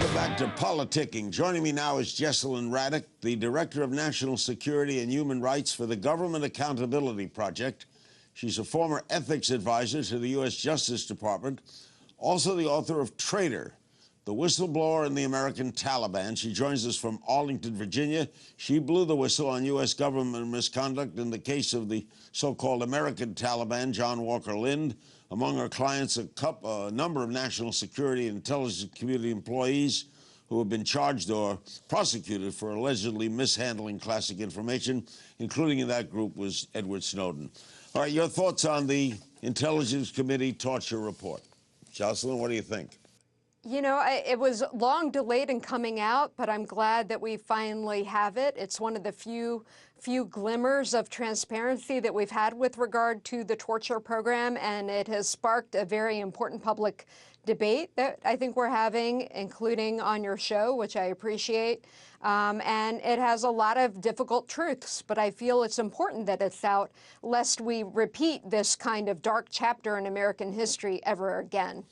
Welcome back to Politicking. Joining me now is Jesselyn Radack, the Director of National Security and Human Rights for the Government Accountability Project. She's a former ethics advisor to the U.S. Justice Department, also the author of Traitor, The Whistleblower and the American Taliban. She joins us from Arlington, Virginia. She blew the whistle on U.S. government misconduct in the case of the so-called American Taliban, John Walker Lind. Among her clients, a number of national security and intelligence community employees who have been charged or prosecuted for allegedly mishandling classic information, including in that group was Edward Snowden. All right, your thoughts on the Intelligence Committee torture report. Jesselyn, what do you think? You know, it was long delayed in coming out, but I'm glad that we finally have it. It's one of the few glimmers of transparency that we've had with regard to the torture program, and it has sparked a very important public debate that I think we're having, including on your show, which I appreciate. And it has a lot of difficult truths, but I feel it's important that it's out, lest we repeat this kind of dark chapter in American history ever again.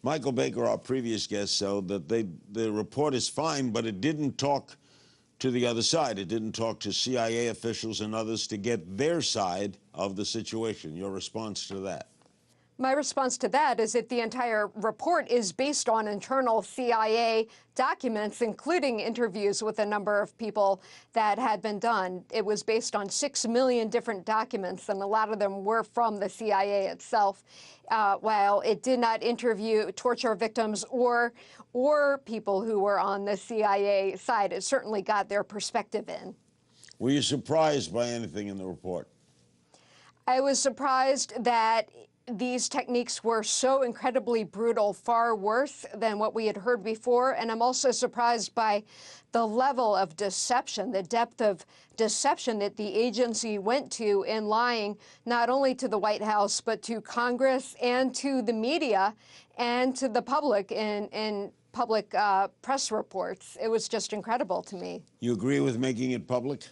Michael Baker, our previous guest, said that the report is fine, but it didn't talk to the other side. It didn't talk to CIA officials and others to get their side of the situation. Your response to that? My response to that is that the entire report is based on internal CIA documents, including interviews with a number of people that had been done. It was based on 6 million different documents, and a lot of them were from the CIA itself. While it did not interview torture victims or people who were on the CIA side, it certainly got their perspective in. Were you surprised by anything in the report? I was surprised that these techniques were so incredibly brutal, far worse than what we had heard before. And I'm also surprised by the level of deception, the depth of deception that the agency went to in lying not only to the White House, but to Congress and to the media and to the public in public press reports. It was just incredible to me. You agree with making it public?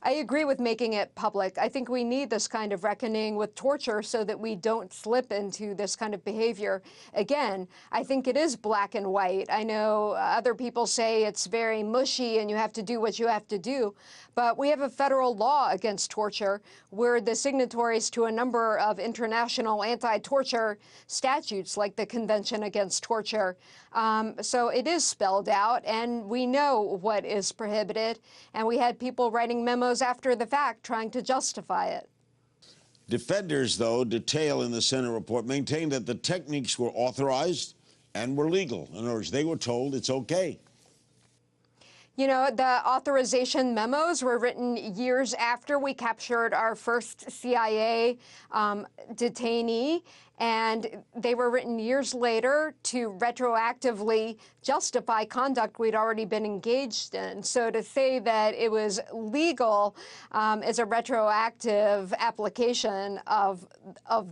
I agree with making it public. I think we need this kind of reckoning with torture so that we don't slip into this kind of behavior again. I think it is black and white. I know other people say it's very mushy and you have to do what you have to do, but we have a federal law against torture. We're the signatories to a number of international anti-torture statutes like the Convention Against Torture. So it is spelled out, and we know what is prohibited, and we had people writing memos after the fact trying to justify it. Defenders, though, detail in the Senate report, maintain that the techniques were authorized and were legal. In other words, they were told it's okay. You know, the authorization memos were written years after we captured our first CIA detainee, and they were written years later to retroactively justify conduct we'd already been engaged in. So to say that it was legal is a retroactive application of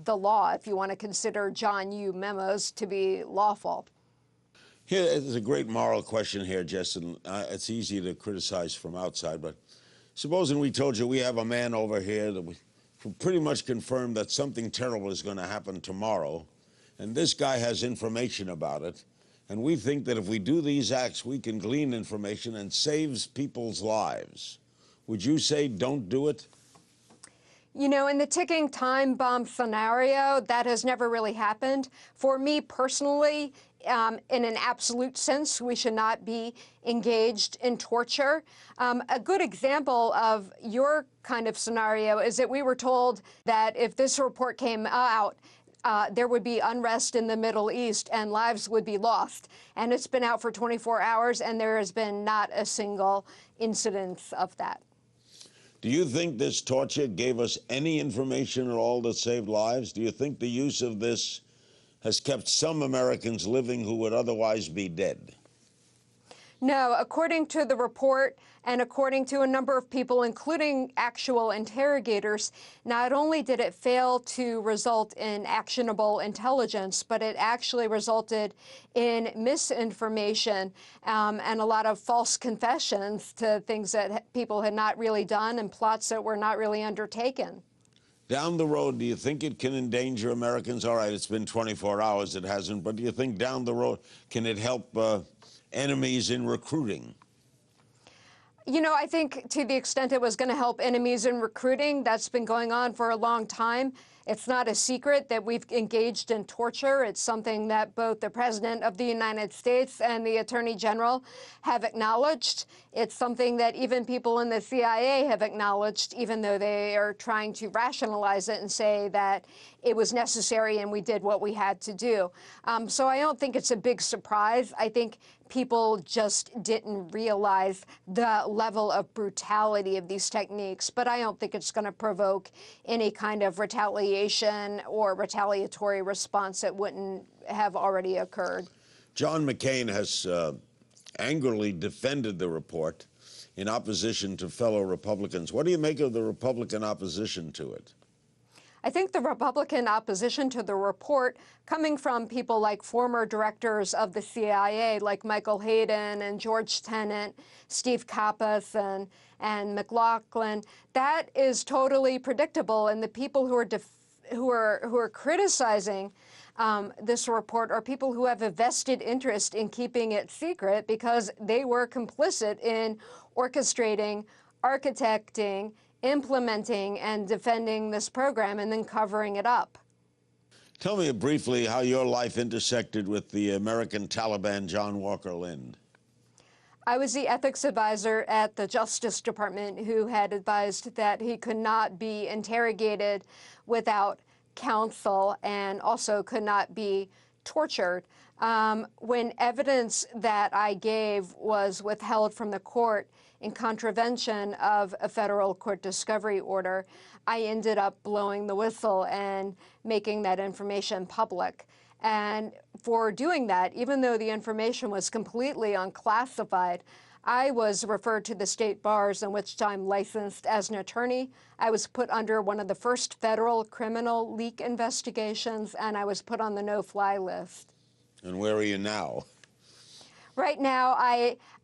the law, if you want to consider John Yoo memos to be lawful. Here is a great moral question here, Justin. It's easy to criticize from outside, but supposing we told you we have a man over here that we pretty much confirmed that something terrible is going to happen tomorrow, and this guy has information about it, and we think that if we do these acts, we can glean information and saves people's lives. Would you say don't do it? You know, in the ticking time bomb scenario, that has never really happened. For me personally, in an absolute sense, we should not be engaged in torture. A good example of your kind of scenario is that we were told that if this report came out, there would be unrest in the Middle East and lives would be lost. And it's been out for 24 hours, and there has been not a single incidence of that. Do you think this torture gave us any information at all that saved lives? Do you think the use of this has kept some Americans living who would otherwise be dead? No, according to the report and according to a number of people, including actual interrogators, not only did it fail to result in actionable intelligence, but it actually resulted in misinformation and a lot of false confessions to things that people had not really done and plots that were not really undertaken. Down the road, do you think it can endanger Americans? All right, it's been 24 hours, it hasn't, but do you think down the road, can it help enemies in recruiting? You know, I think to the extent it was going to help enemies in recruiting, that's been going on for a long time. It's not a secret that we've engaged in torture. It's something that both the President of the United States and the Attorney General have acknowledged. It's something that even people in the CIA have acknowledged, even though they are trying to rationalize it and say that it was necessary and we did what we had to do. So I don't think it's a big surprise. I think people just didn't realize the level of brutality of these techniques, but I don't think it's going to provoke any kind of retaliation or retaliatory response that wouldn't have already occurred. John McCain has angrily defended the report in opposition to fellow Republicans. What do you make of the Republican opposition to it? I think the Republican opposition to the report, coming from people like former directors of the CIA, like Michael Hayden and George Tenet, Steve Kappas and McLaughlin, that is totally predictable. And the people who are criticizing this report are people who have a vested interest in keeping it secret because they were complicit in orchestrating, architecting, implementing and defending this program and then covering it up. Tell me briefly how your life intersected with the American Taliban, John Walker Lind. I was the ethics advisor at the Justice Department who had advised that he could not be interrogated without counsel and also could not be tortured. When evidence that I gave was withheld from the court in contravention of a federal court discovery order, I ended up blowing the whistle and making that information public. And for doing that, even though the information was completely unclassified, I was referred to the state bars, in which I'm licensed as an attorney. I was put under one of the first federal criminal leak investigations, and I was put on the no-fly list. And where are you now? Right now,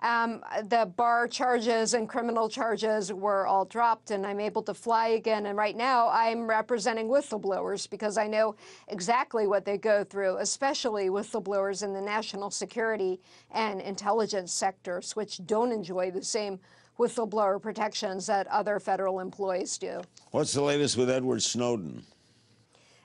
the bar charges and criminal charges were all dropped, and I'm able to fly again. And right now, I'm representing whistleblowers because I know exactly what they go through, especially whistleblowers in the national security and intelligence sectors, which don't enjoy the same whistleblower protections that other federal employees do. What's the latest with Edward Snowden?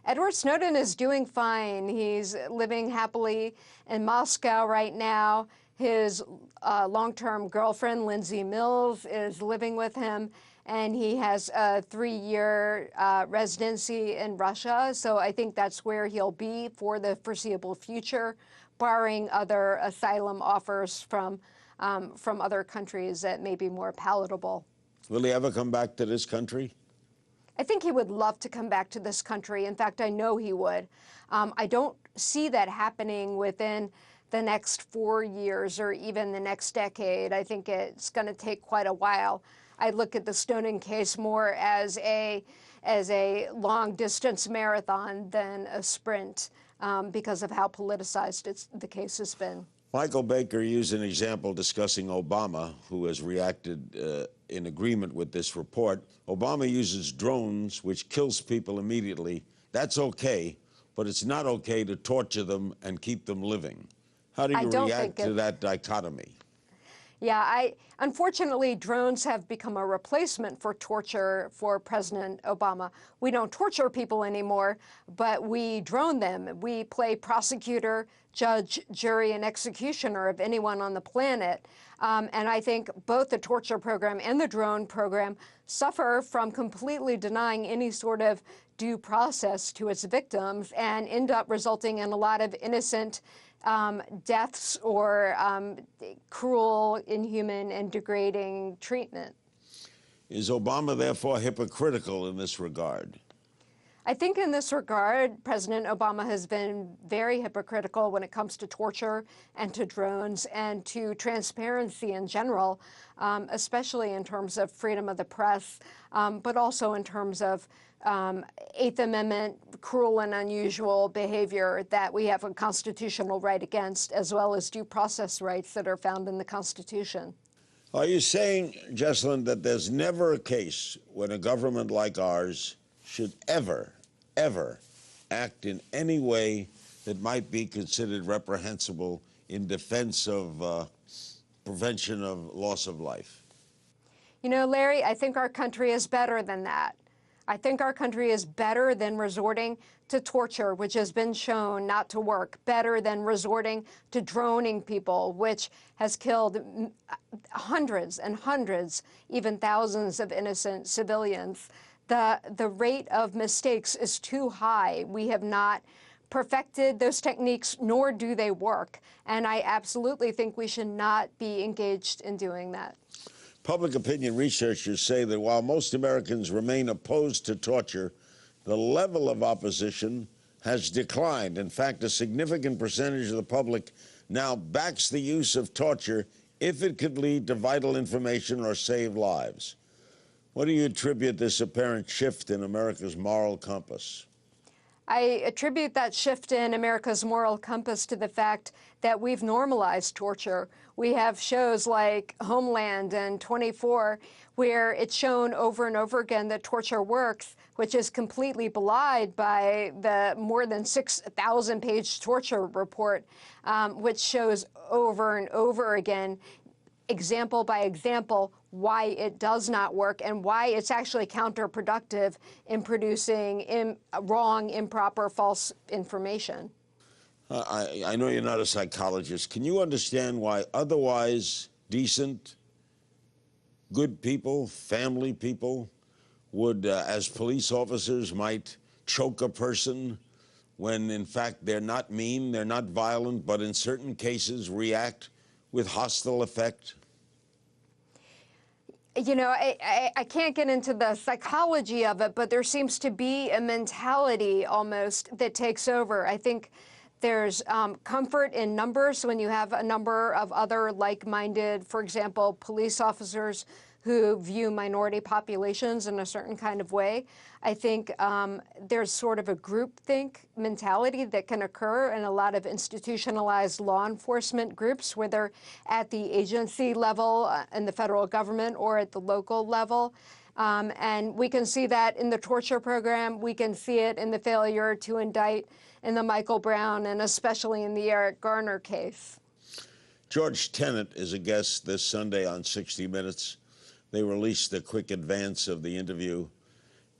Edward Snowden is doing fine. He's living happily in Moscow right now. His long-term girlfriend, Lindsay Mills, is living with him, and he has a 3-year residency in Russia. So I think that's where he'll be for the foreseeable future, barring other asylum offers from other countries that may be more palatable. Will he ever come back to this country? I think he would love to come back to this country. In fact, I know he would. I don't see that happening within the next 4 years or even the next decade. I think it's going to take quite a while. I look at the Snowden case more as a long-distance marathon than a sprint because of how politicized the case has been. Michael Baker used an example discussing Obama, who has reacted in agreement with this report. Obama uses drones, which kills people immediately. That's okay, but it's not okay to torture them and keep them living. How do you react to that dichotomy? Yeah, unfortunately, drones have become a replacement for torture for President Obama. We don't torture people anymore, but we drone them. We play prosecutor, judge, jury, and executioner of anyone on the planet. And I think both the torture program and the drone program suffer from completely denying any sort of due process to its victims and end up resulting in a lot of innocent deaths or cruel, inhuman, and degrading treatment. Is Obama therefore hypocritical in this regard? I think in this regard, President Obama has been very hypocritical when it comes to torture and to drones and to transparency in general, especially in terms of freedom of the press, but also in terms of Eighth Amendment cruel and unusual behavior that we have a constitutional right against, as well as due process rights that are found in the Constitution. Are you saying, Jesselyn, that there's never a case when a government like ours should ever, ever act in any way that might be considered reprehensible in defense of prevention of loss of life? You know, Larry, I think our country is better than that. I think our country is better than resorting to torture, which has been shown not to work, better than resorting to droning people, which has killed hundreds and hundreds, even thousands of innocent civilians. The rate of mistakes is too high. We have not perfected those techniques, nor do they work. And I absolutely think we should not be engaged in doing that. Public opinion researchers say that while most Americans remain opposed to torture, the level of opposition has declined. In fact, a significant percentage of the public now backs the use of torture if it could lead to vital information or save lives. What do you attribute this apparent shift in America's moral compass? I attribute that shift in America's moral compass to the fact that we've normalized torture. We have shows like Homeland and 24 where it's shown over and over again that torture works, which is completely belied by the more than 6,000-page torture report, which shows over and over again, example by example, why it does not work and why it's actually counterproductive in producing wrong, improper, false information. I know you're not a psychologist. Can you understand why otherwise decent, good people, family people, would, as police officers, might choke a person when, in fact, they're not mean, they're not violent, but in certain cases react with hostile effect? You know, I can't get into the psychology of it, but there seems to be a mentality almost that takes over. I think there's comfort in numbers when you have a number of other like-minded, for example, police officers who view minority populations in a certain kind of way. I think there's sort of a groupthink mentality that can occur in a lot of institutionalized law enforcement groups, whether at the agency level in the federal government or at the local level. And we can see that in the torture program. We can see it in the failure to indict in the Michael Brown and especially in the Eric Garner case. George Tenet is a guest this Sunday on 60 Minutes. They released a quick advance of the interview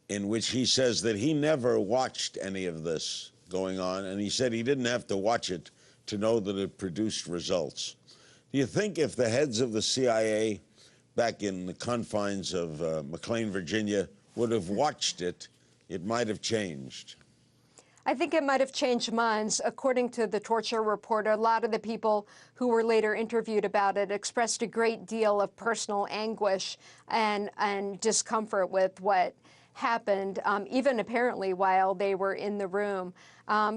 in which he says that he never watched any of this going on, and he said he didn't have to watch it to know that it produced results. Do you think if the heads of the CIA back in the confines of McLean, Virginia, would have watched it, it might have changed? I think it might have changed minds. According to the torture report, a lot of the people who were later interviewed about it expressed a great deal of personal anguish and discomfort with what happened, even apparently while they were in the room.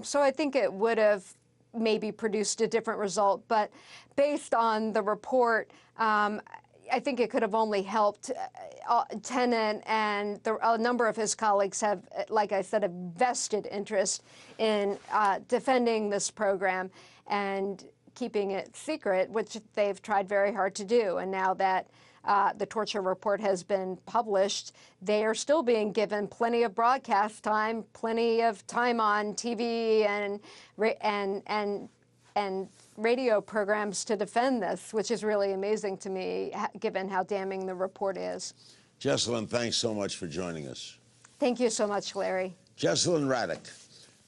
So I think it would have maybe produced a different result. But based on the report, I think it could have only helped. Tenet and a number of his colleagues have, like I said, a vested interest in defending this program and keeping it secret, which they've tried very hard to do. And now that the torture report has been published, they are still being given plenty of broadcast time, plenty of time on TV and radio programs to defend this, which is really amazing to me, given how damning the report is. Jesselyn, thanks so much for joining us. Thank you so much, Larry. Jesselyn Radack,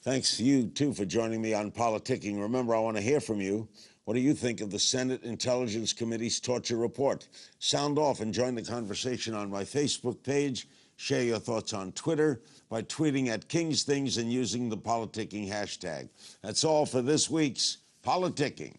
thanks to you, too, for joining me on Politicking. Remember, I want to hear from you. What do you think of the Senate Intelligence Committee's torture report? Sound off and join the conversation on my Facebook page. Share your thoughts on Twitter by tweeting at King's Things and using the Politicking hashtag. That's all for this week's Politicking.